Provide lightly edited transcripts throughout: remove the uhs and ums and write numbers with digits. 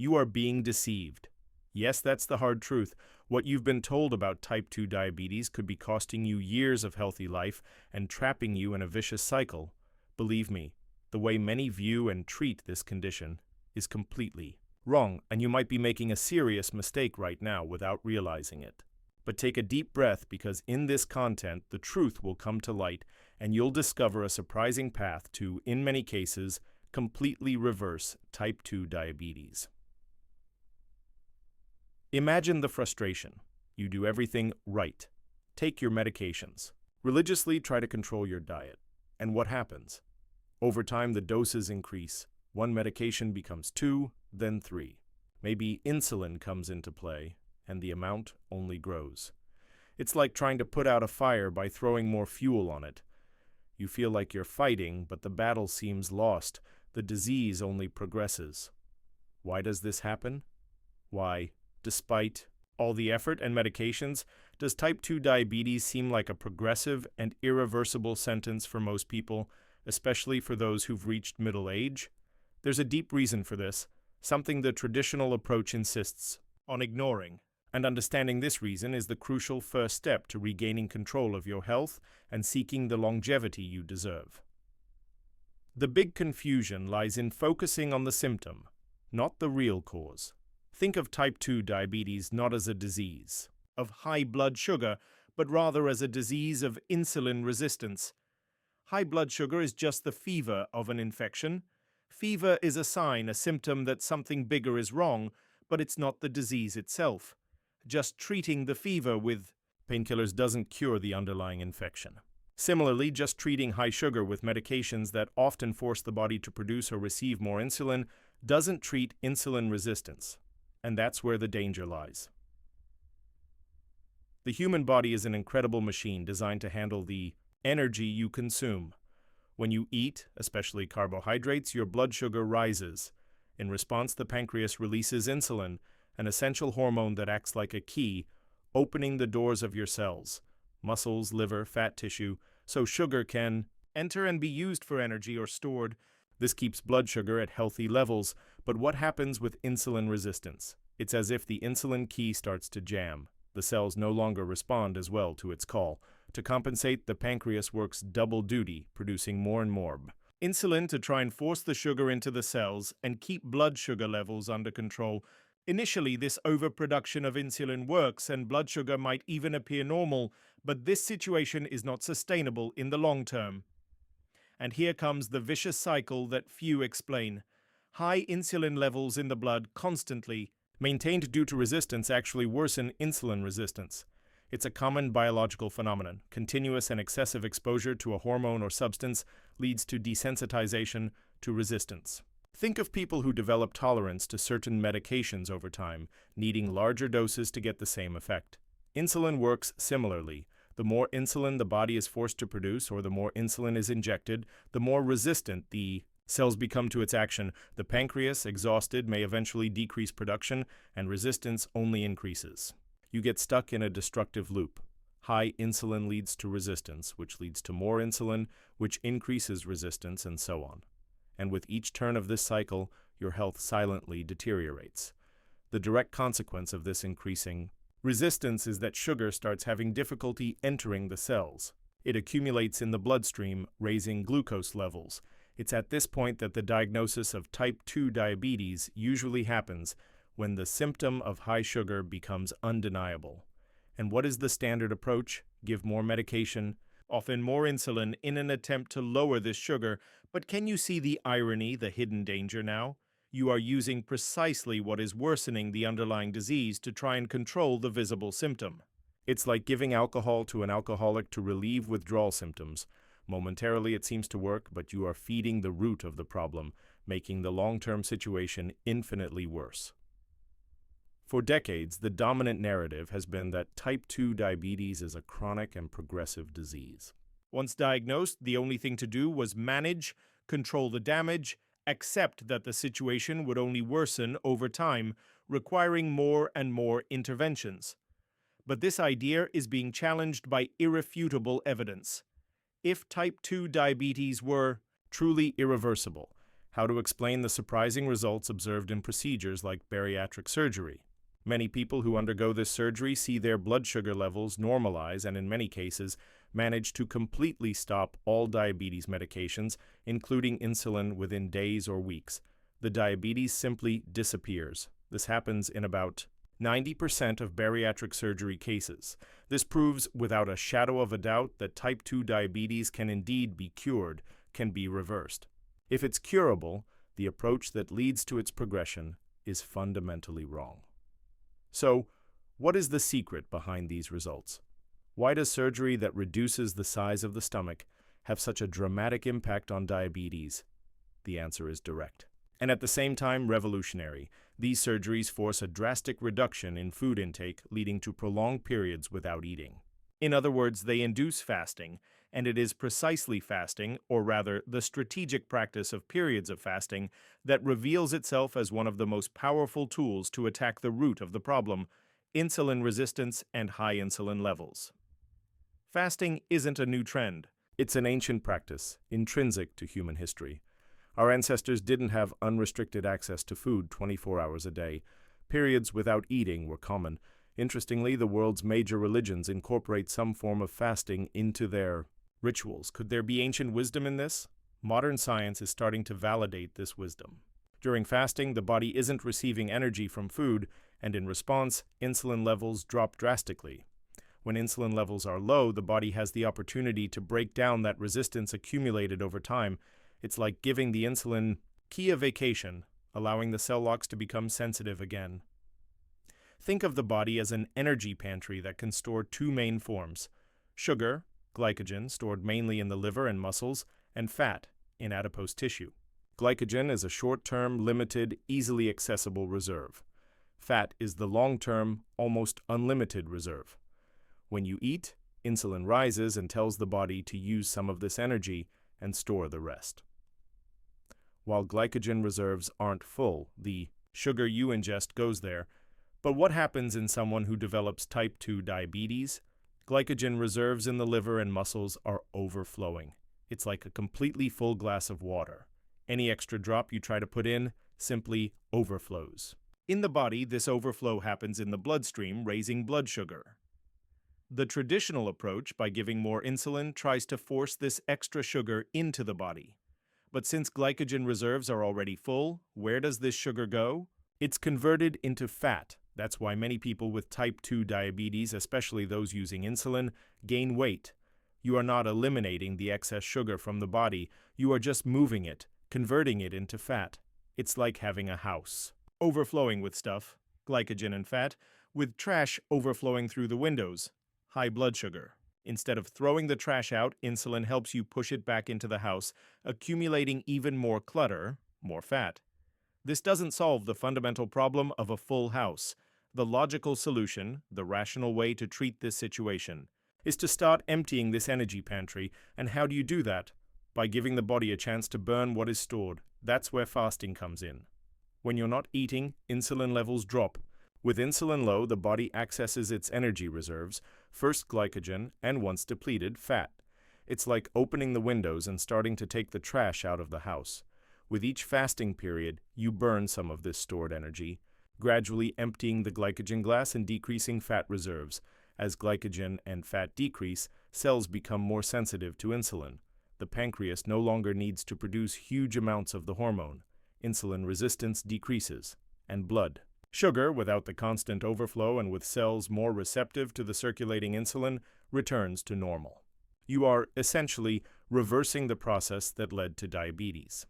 You are being deceived. Yes, that's the hard truth. What you've been told about type 2 diabetes could be costing you years of healthy life and trapping you in a vicious cycle. Believe me, the way many view and treat this condition is completely wrong, and you might be making a serious mistake right now without realizing it. But take a deep breath, because in this content, the truth will come to light and you'll discover a surprising path to, in many cases, completely reverse type 2 diabetes. Imagine the frustration. You do everything right. Take your medications. Religiously try to control your diet. And what happens? Over time, the doses increase. One medication becomes 2, then 3. Maybe insulin comes into play, and the amount only grows. It's like trying to put out a fire by throwing more fuel on it. You feel like you're fighting, but the battle seems lost. The disease only progresses. Why does this happen? Why, despite all the effort and medications, does type 2 diabetes seem like a progressive and irreversible sentence for most people, especially for those who've reached middle age? There's a deep reason for this, something the traditional approach insists on ignoring. And understanding this reason is the crucial first step to regaining control of your health and seeking the longevity you deserve. The big confusion lies in focusing on the symptom, not the real cause. Think of type 2 diabetes not as a disease of high blood sugar, but rather as a disease of insulin resistance. High blood sugar is just the fever of an infection. Fever is a sign, a symptom that something bigger is wrong, but it's not the disease itself. Just treating the fever with painkillers doesn't cure the underlying infection. Similarly, just treating high sugar with medications that often force the body to produce or receive more insulin doesn't treat insulin resistance. And that's where the danger lies. The human body is an incredible machine designed to handle the energy you consume. When you eat, especially carbohydrates, your blood sugar rises. In response, the pancreas releases insulin, an essential hormone that acts like a key, opening the doors of your cells, muscles, liver, fat tissue, so sugar can enter and be used for energy or stored. This keeps blood sugar at healthy levels, but what happens with insulin resistance? It's as if the insulin key starts to jam. The cells no longer respond as well to its call. To compensate, the pancreas works double duty, producing more and more insulin to try and force the sugar into the cells and keep blood sugar levels under control. Initially, this overproduction of insulin works and blood sugar might even appear normal, but this situation is not sustainable in the long term. And here comes the vicious cycle that few explain. High insulin levels in the blood constantly maintained due to resistance actually worsen insulin resistance. It's a common biological phenomenon. Continuous and excessive exposure to a hormone or substance leads to desensitization to resistance. Think of people who develop tolerance to certain medications over time, needing larger doses to get the same effect. Insulin works similarly. The more insulin the body is forced to produce, or the more insulin is injected, the more resistant the cells become to its action. The pancreas, exhausted, may eventually decrease production, and resistance only increases. You get stuck in a destructive loop. High insulin leads to resistance, which leads to more insulin, which increases resistance, and so on. And with each turn of this cycle, your health silently deteriorates. The direct consequence of this increasing resistance is that sugar starts having difficulty entering the cells. It accumulates in the bloodstream, raising glucose levels. It's at this point that the diagnosis of type 2 diabetes usually happens, when the symptom of high sugar becomes undeniable. And what is the standard approach? Give more medication, often more insulin, in an attempt to lower this sugar. But can you see the irony, the hidden danger now? You are using precisely what is worsening the underlying disease to try and control the visible symptom. It's like giving alcohol to an alcoholic to relieve withdrawal symptoms. Momentarily it seems to work, but you are feeding the root of the problem, making the long-term situation infinitely worse. For decades, the dominant narrative has been that type 2 diabetes is a chronic and progressive disease. Once diagnosed, the only thing to do was manage, control the damage, accept that the situation would only worsen over time, requiring more and more interventions. But this idea is being challenged by irrefutable evidence. If type 2 diabetes were truly irreversible, how to explain the surprising results observed in procedures like bariatric surgery. Many people who undergo this surgery see their blood sugar levels normalize and in many cases manage to completely stop all diabetes medications, including insulin, within days or weeks. The diabetes simply disappears. This happens in about 90% of bariatric surgery cases. This proves without a shadow of a doubt that type 2 diabetes can indeed be cured, can be reversed. If it's curable, the approach that leads to its progression is fundamentally wrong. So, what is the secret behind these results? Why does surgery that reduces the size of the stomach have such a dramatic impact on diabetes? The answer is direct. And at the same time revolutionary. These surgeries force a drastic reduction in food intake, leading to prolonged periods without eating. In other words, they induce fasting, and it is precisely fasting, or rather the strategic practice of periods of fasting, that reveals itself as one of the most powerful tools to attack the root of the problem, insulin resistance and high insulin levels. Fasting isn't a new trend. It's an ancient practice, intrinsic to human history. Our ancestors didn't have unrestricted access to food 24 hours a day. Periods without eating were common. Interestingly, the world's major religions incorporate some form of fasting into their rituals. Could there be ancient wisdom in this? Modern science is starting to validate this wisdom. During fasting, the body isn't receiving energy from food, and in response, insulin levels drop drastically. When insulin levels are low, the body has the opportunity to break down that resistance accumulated over time. It's like giving the insulin key a vacation, allowing the cell locks to become sensitive again. Think of the body as an energy pantry that can store two main forms: sugar, glycogen, stored mainly in the liver and muscles, and fat, in adipose tissue. Glycogen is a short-term, limited, easily accessible reserve. Fat is the long-term, almost unlimited reserve. When you eat, insulin rises and tells the body to use some of this energy and store the rest. While glycogen reserves aren't full, the sugar you ingest goes there. But what happens in someone who develops type 2 diabetes? Glycogen reserves in the liver and muscles are overflowing. It's like a completely full glass of water. Any extra drop you try to put in simply overflows. In the body, this overflow happens in the bloodstream, raising blood sugar. The traditional approach, by giving more insulin, tries to force this extra sugar into the body. But since glycogen reserves are already full, where does this sugar go? It's converted into fat. That's why many people with type 2 diabetes, especially those using insulin, gain weight. You are not eliminating the excess sugar from the body, you are just moving it, converting it into fat. It's like having a house, overflowing with stuff, glycogen and fat, with trash overflowing through the windows, high blood sugar. Instead of throwing the trash out, insulin helps you push it back into the house, accumulating even more clutter, more fat. This doesn't solve the fundamental problem of a full house. The logical solution, the rational way to treat this situation, is to start emptying this energy pantry. And how do you do that? By giving the body a chance to burn what is stored. That's where fasting comes in. When you're not eating, insulin levels drop. With insulin low, the body accesses its energy reserves, first glycogen, and once depleted, fat. It's like opening the windows and starting to take the trash out of the house. With each fasting period, you burn some of this stored energy, gradually emptying the glycogen glass and decreasing fat reserves. As glycogen and fat decrease, cells become more sensitive to insulin. The pancreas no longer needs to produce huge amounts of the hormone. Insulin resistance decreases, and blood sugar, without the constant overflow and with cells more receptive to the circulating insulin, returns to normal. You are essentially reversing the process that led to diabetes.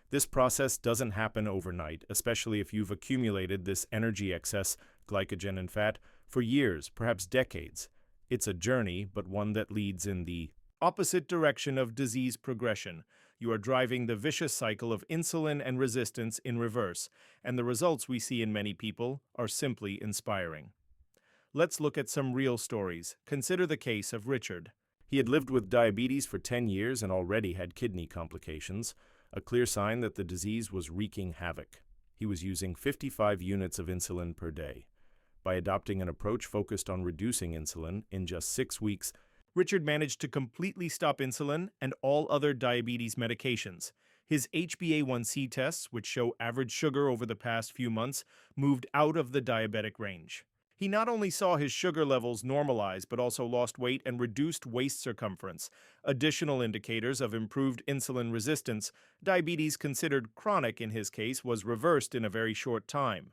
This process doesn't happen overnight, especially if you've accumulated this energy excess, glycogen and fat, for years, perhaps decades. It's a journey, but one that leads in the opposite direction of disease progression. You are driving the vicious cycle of insulin and resistance in reverse, and the results we see in many people are simply inspiring. Let's look at some real stories. Consider the case of Richard. He had lived with diabetes for 10 years and already had kidney complications, a clear sign that the disease was wreaking havoc. He was using 55 units of insulin per day. By adopting an approach focused on reducing insulin, in just 6 weeks, Richard managed to completely stop insulin and all other diabetes medications. His HbA1c tests, which show average sugar over the past few months, moved out of the diabetic range. He not only saw his sugar levels normalize, but also lost weight and reduced waist circumference, additional indicators of improved insulin resistance. Diabetes considered chronic in his case was reversed in a very short time.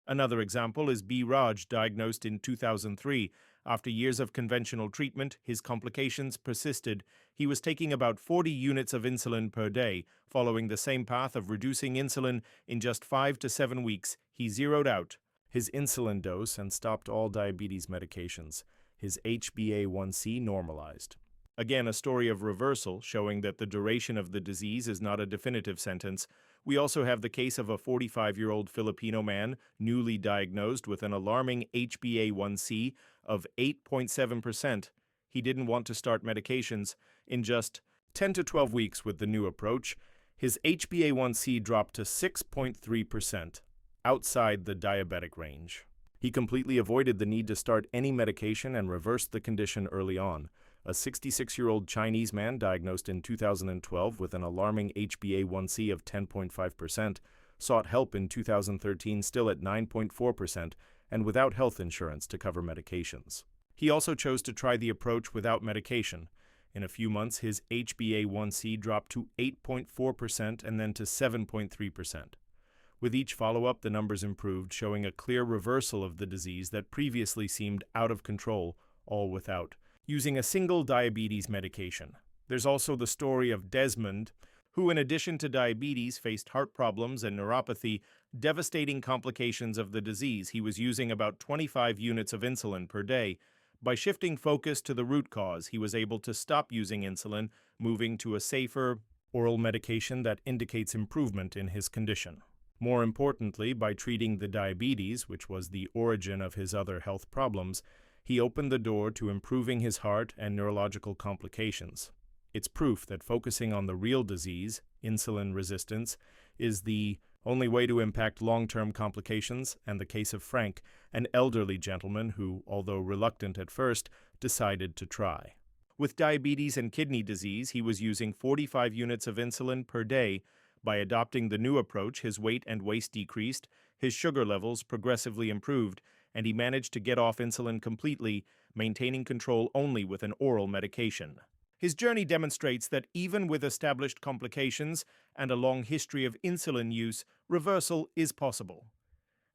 Another example is B. Raj, diagnosed in 2003. After years of conventional treatment, his complications persisted. He was taking about 40 units of insulin per day. Following the same path of reducing insulin, in just 5 to 7 weeks, he zeroed out his insulin dose and stopped all diabetes medications. His HbA1c normalized. Again, a story of reversal, showing that the duration of the disease is not a definitive sentence. We also have the case of a 45-year-old Filipino man, newly diagnosed with an alarming HbA1c of 8.7%. He didn't want to start medications. In just 10 to 12 weeks with the new approach, his HbA1c dropped to 6.3%, outside the diabetic range. He completely avoided the need to start any medication and reversed the condition early on. A 66-year-old Chinese man diagnosed in 2012 with an alarming HbA1c of 10.5% sought help in 2013 still at 9.4% and without health insurance to cover medications. He also chose to try the approach without medication. In a few months, his HbA1c dropped to 8.4% and then to 7.3%. With each follow-up, the numbers improved, showing a clear reversal of the disease that previously seemed out of control, all without using a single diabetes medication. There's also the story of Desmond, who in addition to diabetes faced heart problems and neuropathy, devastating complications of the disease. He was using about 25 units of insulin per day. By shifting focus to the root cause, he was able to stop using insulin, moving to a safer oral medication that indicates improvement in his condition. More importantly, by treating the diabetes, which was the origin of his other health problems, he opened the door to improving his heart and neurological complications. It's proof that focusing on the real disease, insulin resistance, is the only way to impact long-term complications, and the case of Frank, an elderly gentleman who, although reluctant at first, decided to try. With diabetes and kidney disease, he was using 45 units of insulin per day. By adopting the new approach, his weight and waist decreased, his sugar levels progressively improved, and he managed to get off insulin completely, maintaining control only with an oral medication. His journey demonstrates that even with established complications and a long history of insulin use, reversal is possible.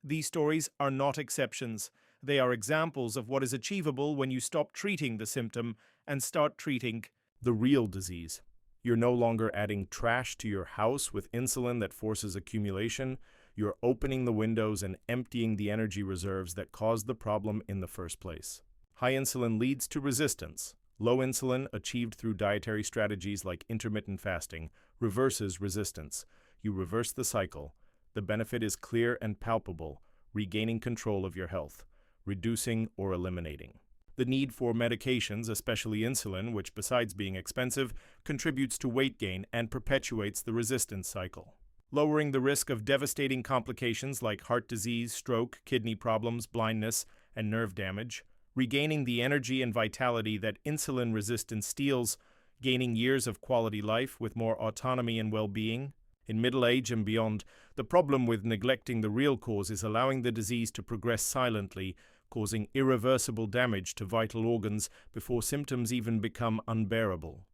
These stories are not exceptions. They are examples of what is achievable when you stop treating the symptom and start treating the real disease. You're no longer adding trash to your house with insulin that forces accumulation. You're opening the windows and emptying the energy reserves that caused the problem in the first place. High insulin leads to resistance. Low insulin, achieved through dietary strategies like intermittent fasting, reverses resistance. You reverse the cycle. The benefit is clear and palpable, regaining control of your health, reducing or eliminating. The need for medications, especially insulin, which besides being expensive, contributes to weight gain and perpetuates the resistance cycle. Lowering the risk of devastating complications like heart disease, stroke, kidney problems, blindness, and nerve damage. Regaining the energy and vitality that insulin resistance steals, gaining years of quality life with more autonomy and well-being. In middle age and beyond, the problem with neglecting the real cause is allowing the disease to progress silently, causing irreversible damage to vital organs before symptoms even become unbearable.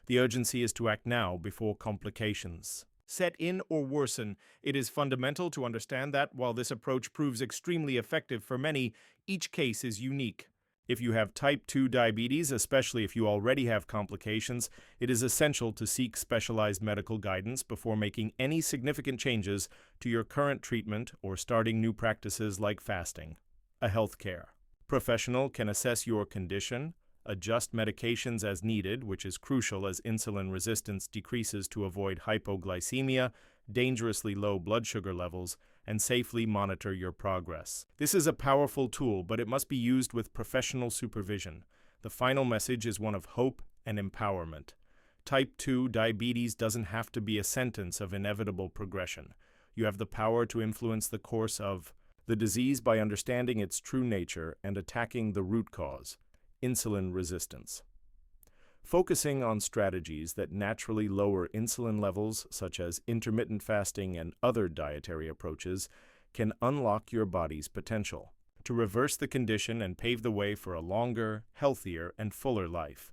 The urgency is to act now before complications set in or worsen. It is fundamental to understand that, while this approach proves extremely effective for many, each case is unique. If you have type 2 diabetes, especially if you already have complications, it is essential to seek specialized medical guidance before making any significant changes to your current treatment or starting new practices like fasting. A healthcare professional can assess your condition, adjust medications as needed, which is crucial as insulin resistance decreases, to avoid hypoglycemia, dangerously low blood sugar levels, and safely monitor your progress. This is a powerful tool, but it must be used with professional supervision. The final message is one of hope and empowerment. Type 2 diabetes doesn't have to be a sentence of inevitable progression. You have the power to influence the course of the disease by understanding its true nature and attacking the root cause, insulin resistance. Focusing on strategies that naturally lower insulin levels, such as intermittent fasting and other dietary approaches, can unlock your body's potential to reverse the condition and pave the way for a longer, healthier, and fuller life.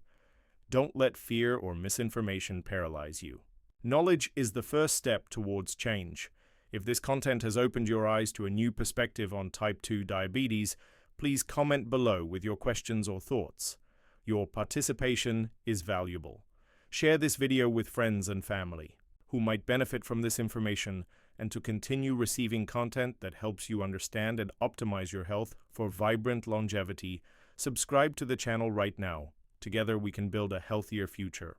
Don't let fear or misinformation paralyze you. Knowledge is the first step towards change. If this content has opened your eyes to a new perspective on type 2 diabetes, please comment below with your questions or thoughts. Your participation is valuable. Share this video with friends and family who might benefit from this information, and to continue receiving content that helps you understand and optimize your health for vibrant longevity, subscribe to the channel right now. Together we can build a healthier future.